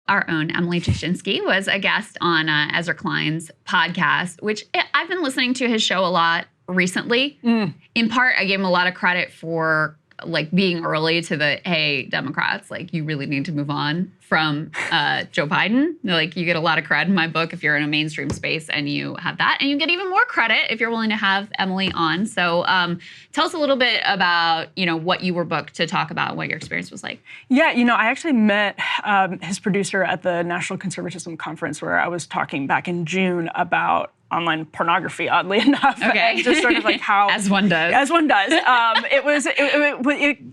our own Emily Jashinsky was a guest on Ezra Klein's podcast, which I've been listening to his show a lot recently. In part, I gave him a lot of credit for like being early to the, hey, Democrats, like you really need to move on from Joe Biden. Like you get a lot of credit in my book if you're in a mainstream space and you have that. And you get even more credit if you're willing to have Emily on. So tell us a little bit about, what you were booked to talk about, what your experience was like. Yeah, I actually met his producer at the National Conservatism Conference where I was talking back in June about online pornography, oddly enough. Okay. And just sort of like how... As one does. As one does. It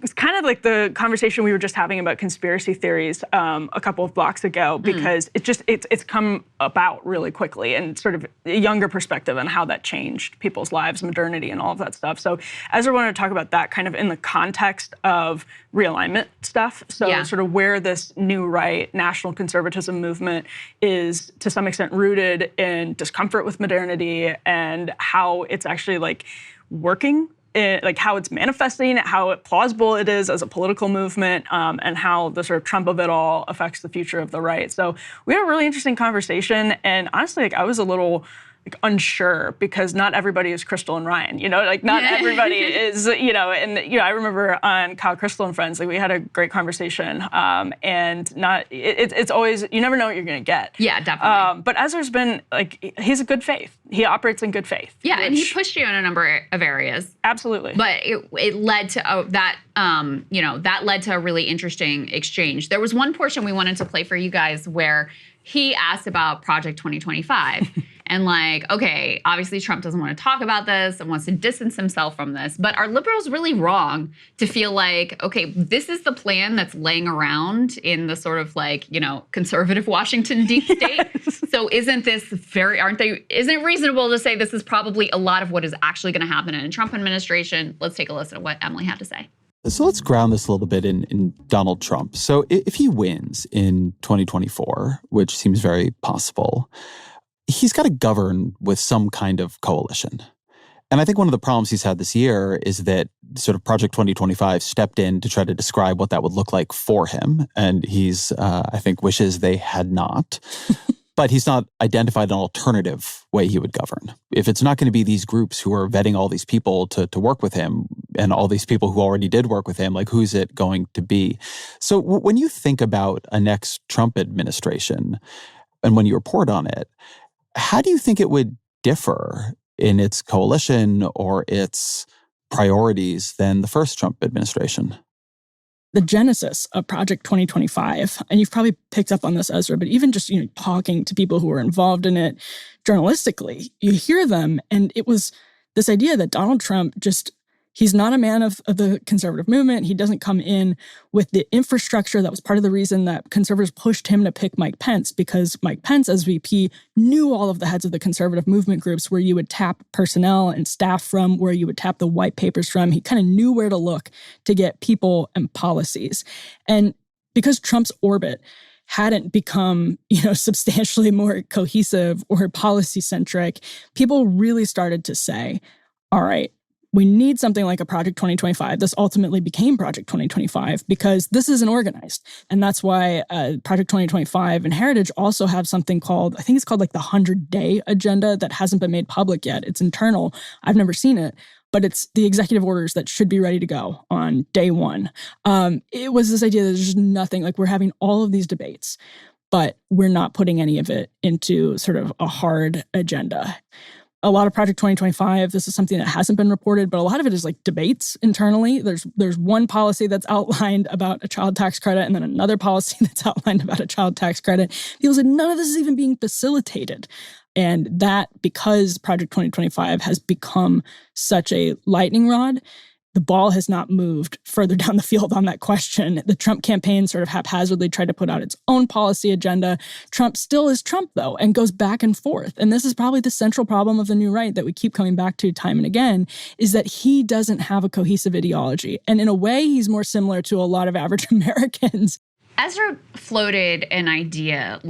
was kind of like the conversation we were just having about conspiracy theories a couple of blocks ago, because it's come about really quickly, and sort of a younger perspective on how that changed people's lives, modernity, and all of that stuff. So Ezra wanted to talk about that kind of in the context of realignment stuff. So sort of where this new right, national conservatism movement is to some extent rooted in discomfort with modernity, and how it's actually like working, like how it's manifesting, how plausible it is as a political movement, and how the sort of Trump of it all affects the future of the right. So we had a really interesting conversation, and honestly, like I was a little unsure, because not everybody is Krystal and Ryan, like not everybody is, and I remember on Kyle, Krystal and Friends, like we had a great conversation, and it's always, you never know what you're going to get. Yeah, definitely. But Ezra's been like, he's a good faith. He operates in good faith. Yeah, and he pushed you in a number of areas. Absolutely. But it led to that led to a really interesting exchange. There was one portion we wanted to play for you guys where he asked about Project 2025. And like, okay, obviously Trump doesn't want to talk about this and wants to distance himself from this. But are liberals really wrong to feel like, okay, this is the plan that's laying around in the sort of like, conservative Washington deep state? So isn't it reasonable to say this is probably a lot of what is actually going to happen in a Trump administration? Let's take a listen to what Emily had to say. So let's ground this a little bit in Donald Trump. So if he wins in 2024, which seems very possible, he's got to govern with some kind of coalition. And I think one of the problems he's had this year is that sort of Project 2025 stepped in to try to describe what that would look like for him. And he's, I think, wishes they had not. But he's not identified an alternative way he would govern. If it's not going to be these groups who are vetting all these people to work with him, and all these people who already did work with him, like who's it going to be? So when you think about a next Trump administration, and when you report on it, how do you think it would differ in its coalition or its priorities than the first Trump administration? The genesis of Project 2025, and you've probably picked up on this, Ezra, but even just talking to people who were involved in it journalistically, you hear them, and it was this idea that Donald Trump he's not a man of the conservative movement. He doesn't come in with the infrastructure. That was part of the reason that conservatives pushed him to pick Mike Pence, because Mike Pence, as VP, knew all of the heads of the conservative movement groups where you would tap personnel and staff from, where you would tap the white papers from. He kind of knew where to look to get people and policies. And because Trump's orbit hadn't become, substantially more cohesive or policy-centric, people really started to say, all right, we need something like a Project 2025. This ultimately became Project 2025 because this isn't organized. And that's why Project 2025 and Heritage also have something called, I think it's called like the 100-day agenda that hasn't been made public yet. It's internal. I've never seen it, but it's the executive orders that should be ready to go on day one. It was this idea that there's just nothing, like we're having all of these debates, but we're not putting any of it into sort of a hard agenda. A lot of Project 2025, this is something that hasn't been reported, but a lot of it is like debates internally. There's one policy that's outlined about a child tax credit, and then another policy that's outlined about a child tax credit. People said none of this is even being facilitated. And that, because Project 2025 has become such a lightning rod, the ball has not moved further down the field on that question. The Trump campaign sort of haphazardly tried to put out its own policy agenda. Trump still is Trump, though, and goes back and forth. And this is probably the central problem of the new right that we keep coming back to time and again, is that he doesn't have a cohesive ideology. And in a way, he's more similar to a lot of average Americans. Ezra floated an idea,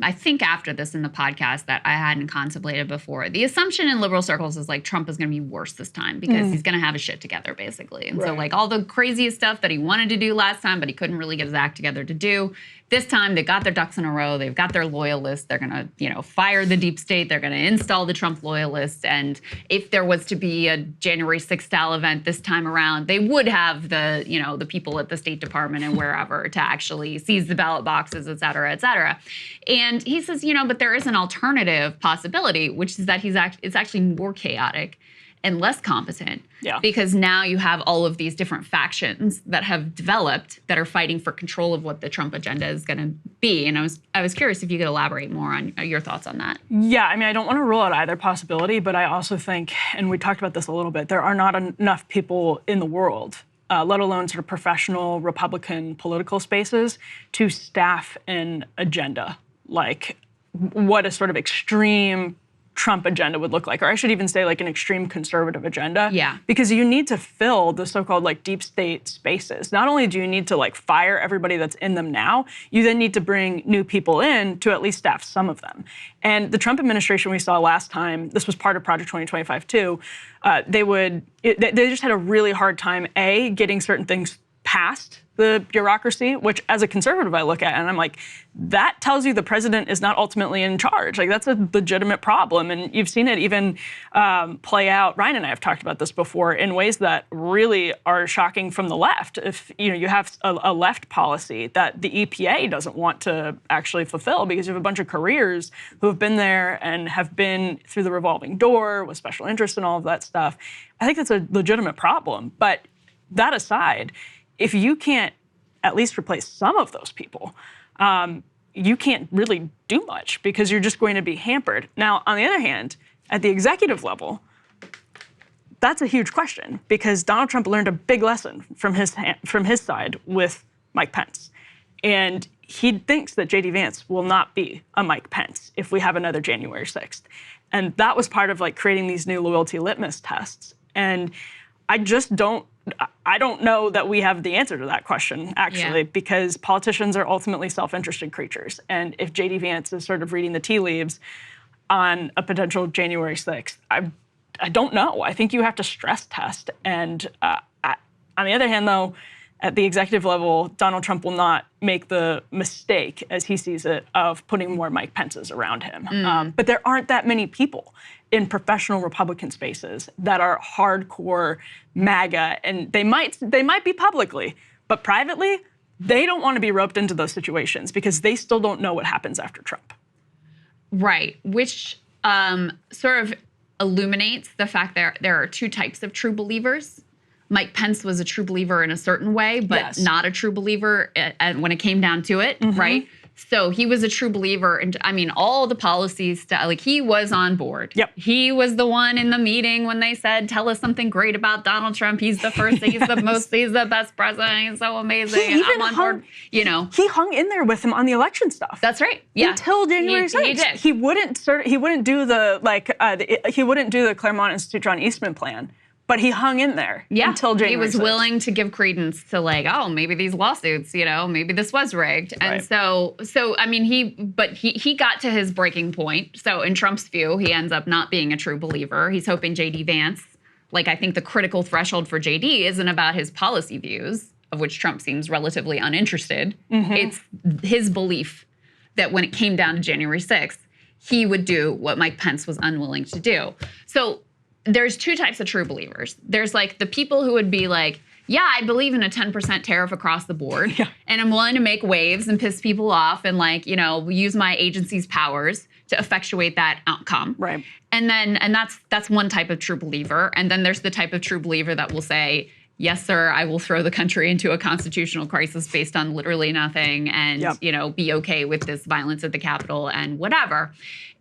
I think after this in the podcast, that I hadn't contemplated before. The assumption in liberal circles is like Trump is going to be worse this time because he's going to have his shit together, basically. And so like all the craziest stuff that he wanted to do last time, but he couldn't really get his act together to do, this time they got their ducks in a row. They've got their loyalists. They're going to, fire the deep state. They're going to install the Trump loyalists. And if there was to be a January 6th style event this time around, they would have the, the people at the State Department and wherever to actually seize the ballot boxes, et cetera, et cetera. And he says, but there is an alternative possibility, which is that it's actually more chaotic and less competent, because now you have all of these different factions that have developed that are fighting for control of what the Trump agenda is going to be. And I was curious if you could elaborate more on your thoughts on that. Yeah, I don't want to rule out either possibility, but I also think, and we talked about this a little bit, there are not enough people in the world, let alone sort of professional Republican political spaces, to staff an agenda like what a sort of extreme Trump agenda would look like, or I should even say like an extreme conservative agenda. Yeah. Because you need to fill the so-called like deep state spaces. Not only do you need to like fire everybody that's in them now, you then need to bring new people in to at least staff some of them. And the Trump administration we saw last time, this was part of Project 2025 too, they just had a really hard time, getting certain things past the bureaucracy, which as a conservative I look at and I'm like, that tells you the president is not ultimately in charge. Like that's a legitimate problem. And you've seen it even play out, Ryan and I have talked about this before, in ways that really are shocking from the left. If you have a left policy that the EPA doesn't want to actually fulfill because you have a bunch of careers who have been there and have been through the revolving door with special interests and all of that stuff, I think that's a legitimate problem. But that aside, if you can't at least replace some of those people, you can't really do much because you're just going to be hampered. Now, on the other hand, at the executive level, that's a huge question because Donald Trump learned a big lesson from his side with Mike Pence. And he thinks that J.D. Vance will not be a Mike Pence if we have another January 6th. And that was part of like creating these new loyalty litmus tests. And I don't know that we have the answer to that question, actually, because politicians are ultimately self-interested creatures. And if J.D. Vance is sort of reading the tea leaves on a potential January 6th, I don't know. I think you have to stress test. And on the other hand, though, at the executive level, Donald Trump will not make the mistake, as he sees it, of putting more Mike Pences around him. But there aren't that many people in professional Republican spaces that are hardcore MAGA, and they might be publicly, but privately, they don't want to be roped into those situations because they still don't know what happens after Trump. Right, which sort of illuminates the fact that there are two types of true believers. Mike Pence was a true believer in a certain way, but not a true believer when it came down to it, right? So he was a true believer, and all the policies, like he was on board. Yep. He was the one in the meeting when they said, "Tell us something great about Donald Trump. He's the first. He's the most. He's the best president. He's so amazing." He even I'm on board. He hung in there with him on the election stuff. That's right. Yeah. Until January 6th. He did. He wouldn't do the Claremont Institute John Eastman plan. But he hung in there until January 6th. He was willing to give credence to maybe these lawsuits, maybe this was rigged. And he got to his breaking point. So in Trump's view, he ends up not being a true believer. He's hoping J.D. Vance, I think the critical threshold for J.D. isn't about his policy views, of which Trump seems relatively uninterested. It's his belief that when it came down to January 6th, he would do what Mike Pence was unwilling to do. So there's two types of true believers. There's the people who would be like, yeah, I believe in a 10% tariff across the board, and I'm willing to make waves and piss people off and use my agency's powers to effectuate that outcome. Right. And that's one type of true believer. And then there's the type of true believer that will say, yes, sir, I will throw the country into a constitutional crisis based on literally nothing and, be okay with this violence at the Capitol and whatever.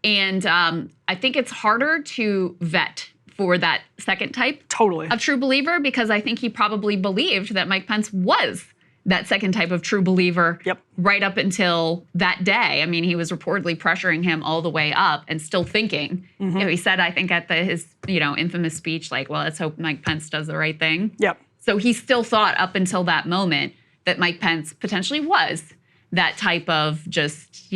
And I think it's harder to vet for that second type of true believer because I think he probably believed that Mike Pence was that second type of true believer right up until that day. He was reportedly pressuring him all the way up and still thinking. He said, I think at his infamous speech, well, let's hope Mike Pence does the right thing. Yep. So he still thought up until that moment that Mike Pence potentially was that type of just,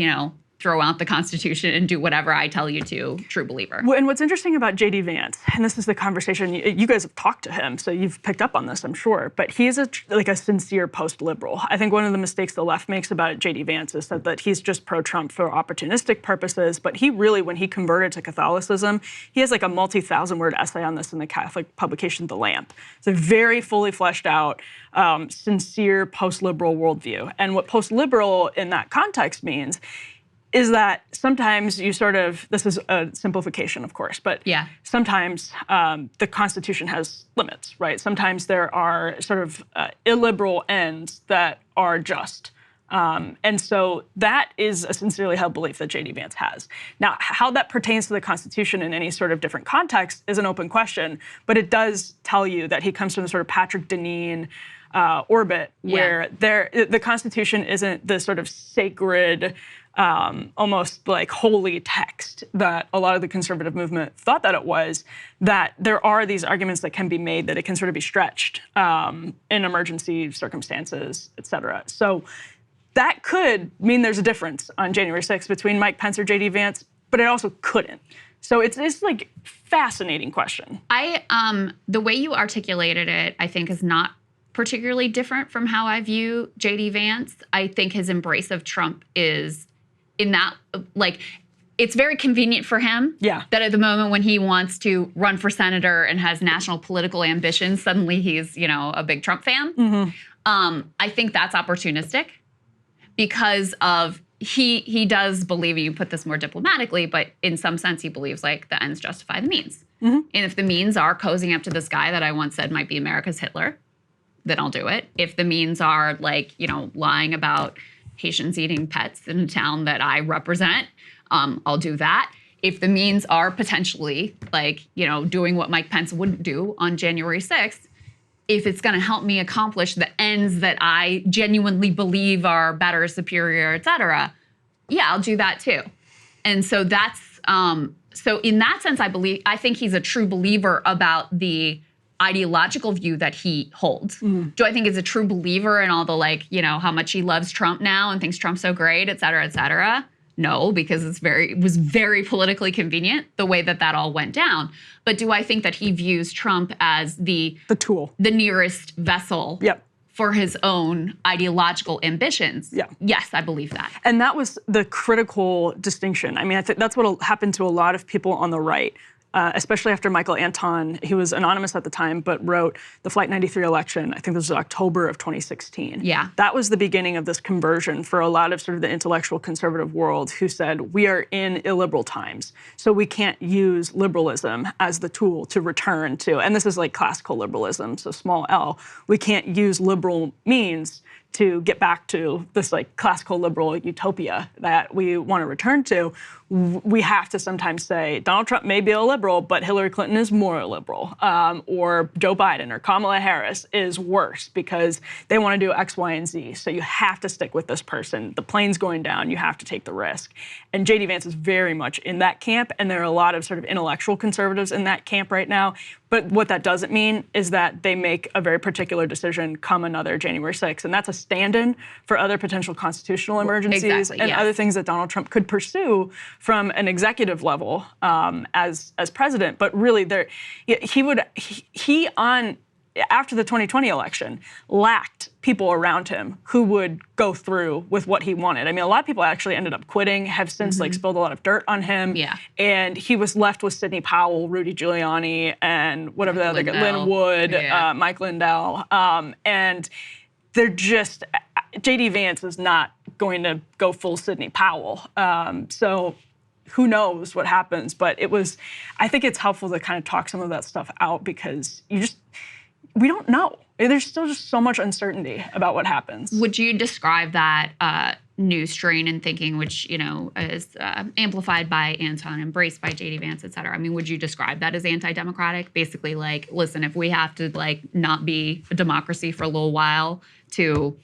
throw out the Constitution and do whatever I tell you to, true believer. Well, and what's interesting about J.D. Vance, and this is the conversation, you guys have talked to him, so you've picked up on this, I'm sure, but he is a sincere post-liberal. I think one of the mistakes the left makes about J.D. Vance is that he's just pro-Trump for opportunistic purposes, but he really, when he converted to Catholicism, he has like a multi-thousand-word essay on this in the Catholic publication The Lamp. It's a very fully fleshed out, sincere post-liberal worldview. And what post-liberal in that context means is that sometimes you sort of, this is a simplification, of course, but sometimes the Constitution has limits, right? Sometimes there are sort of illiberal ends that are just. And so that is a sincerely held belief that J.D. Vance has. Now, how that pertains to the Constitution in any sort of different context is an open question, but it does tell you that he comes from the sort of Patrick Deneen orbit where the Constitution isn't the sort of sacred, almost like holy text that a lot of the conservative movement thought that it was, that there are these arguments that can be made that it can sort of be stretched in emergency circumstances, et cetera. So that could mean there's a difference on January 6th between Mike Pence or J.D. Vance, but it also couldn't. So it's like fascinating question. The way you articulated it, I think, is not particularly different from how I view J.D. Vance. I think his embrace of Trump is in that, like, it's very convenient for him that at the moment when he wants to run for senator and has national political ambitions, suddenly he's, a big Trump fan. I think that's opportunistic because of he does believe, you put this more diplomatically, but in some sense he believes like the ends justify the means. And if the means are cozying up to this guy that I once said might be America's Hitler, then I'll do it. If the means are like, lying about Haitians eating pets in a town that I represent, I'll do that. If the means are potentially like, doing what Mike Pence wouldn't do on January 6th, if it's going to help me accomplish the ends that I genuinely believe are better, superior, et cetera, I'll do that too. And so that's, so in that sense, I think he's a true believer about the ideological view that he holds. Do I think he's a true believer in all the how much he loves Trump now and thinks Trump's so great, et cetera, et cetera? No, because it was very politically convenient the way that all went down. But do I think that he views Trump as the tool, the nearest vessel for his own ideological ambitions? Yes, I believe that. And that was the critical distinction. I mean, I think that's what happened to a lot of people on the right. Especially after Michael Anton, he was anonymous at the time, but wrote the Flight 93 election. I think this was October of 2016. That was the beginning of this conversion for a lot of sort of the intellectual conservative world who said, we are in illiberal times, so we can't use liberalism as the tool to return to, and this is like classical liberalism, so small L, we can't use liberal means to get back to this like classical liberal utopia that we want to return to. We have to sometimes say Donald Trump may be a liberal, but Hillary Clinton is more a liberal, or Joe Biden or Kamala Harris is worse because they want to do X, Y, and Z. So you have to stick with this person. The plane's going down. You have to take the risk. And J.D. Vance is very much in that camp, and there are a lot of sort of intellectual conservatives in that camp right now. But what that doesn't mean is that they make a very particular decision come another January 6th. And that's a stand-in for other potential constitutional emergencies and other things that Donald Trump could pursue from an executive level as president. But really, after the 2020 election, lacked people around him who would go through with what he wanted. I mean, a lot of people actually ended up quitting, have since spilled a lot of dirt on him. And he was left with Sidney Powell, Rudy Giuliani, and whatever the other guy, Lynn Wood, Mike Lindell. And they're just, J.D. Vance is not going to go full Sidney Powell. So who knows what happens? But I think it's helpful to kind of talk some of that stuff out because we don't know. There's still just so much uncertainty about what happens. Would you describe that new strain in thinking, which, is amplified by Anton, embraced by J.D. Vance, et cetera? I mean, would you describe that as anti-democratic? Basically, like, listen, if we have to, not be a democracy for a little while to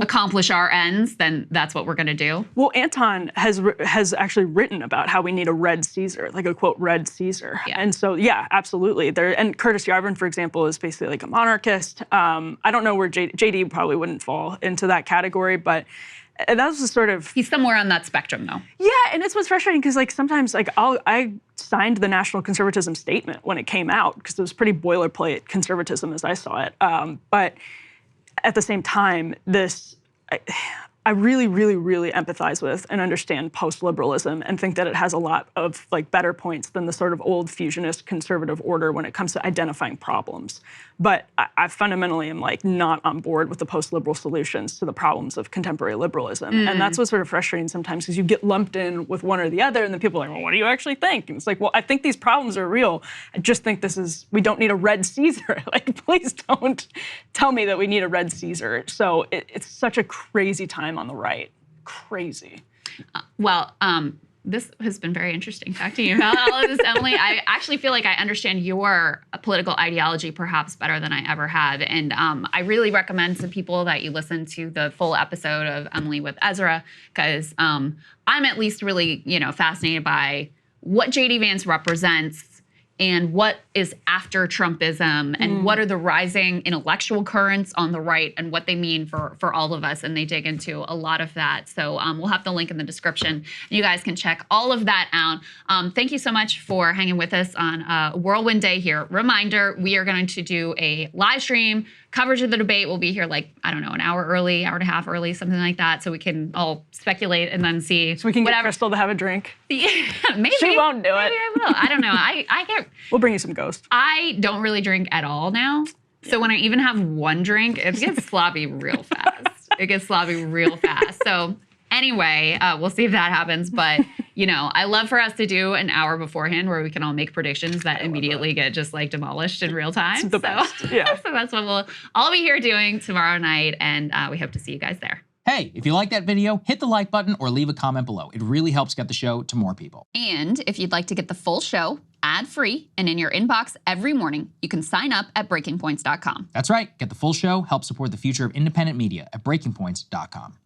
accomplish our ends, then that's what we're going to do. Well, Anton has actually written about how we need a red Caesar, like a quote red Caesar, and so absolutely. And Curtis Yarvin, for example, is basically like a monarchist. I don't know where JD probably wouldn't fall into that category, but And that was the sort of... He's somewhere on that spectrum, though. Yeah, and it's what's frustrating because like sometimes like I signed the National Conservatism Statement when it came out because it was pretty boilerplate conservatism as I saw it. But at the same time, I really, really, really empathize with and understand post-liberalism and think that it has a lot of like better points than the sort of old fusionist conservative order when it comes to identifying problems. But I fundamentally am like not on board with the post-liberal solutions to the problems of contemporary liberalism. And that's what's sort of frustrating sometimes because you get lumped in with one or the other and then people are like, well, what do you actually think? And it's like, well, I think these problems are real. I just think we don't need a red Caesar. Like, please don't tell me that we need a red Caesar. So it's such a crazy time on the right. Crazy. This has been very interesting talking to you about all of this, Emily. I actually feel like I understand your political ideology perhaps better than I ever have. And I really recommend to people that you listen to the full episode of Emily with Ezra, because I'm at least really, fascinated by what J.D. Vance represents and what is after Trumpism and what are the rising intellectual currents on the right and what they mean for all of us. And they dig into a lot of that. So we'll have the link in the description. You guys can check all of that out. Thank you so much for hanging with us on a whirlwind day here. Reminder, we are going to do a live stream. Coverage of the debate will be here an hour early, hour and a half early, something like that, so we can all speculate and then see. So we can get Krystal to have a drink. Yeah, maybe. She won't do it. Maybe I will. I don't know. We'll bring you some Ghost. I don't really drink at all now. So when I even have one drink, it gets sloppy real fast. So anyway, we'll see if that happens. But, I love for us to do an hour beforehand where we can all make predictions that immediately get just like demolished in real time. It's the best. Yeah. So that's what we'll all be here doing tomorrow night. And we hope to see you guys there. Hey, if you like that video, hit the like button or leave a comment below. It really helps get the show to more people. And if you'd like to get the full show ad-free and in your inbox every morning, you can sign up at breakingpoints.com. That's right. Get the full show, help support the future of independent media at breakingpoints.com.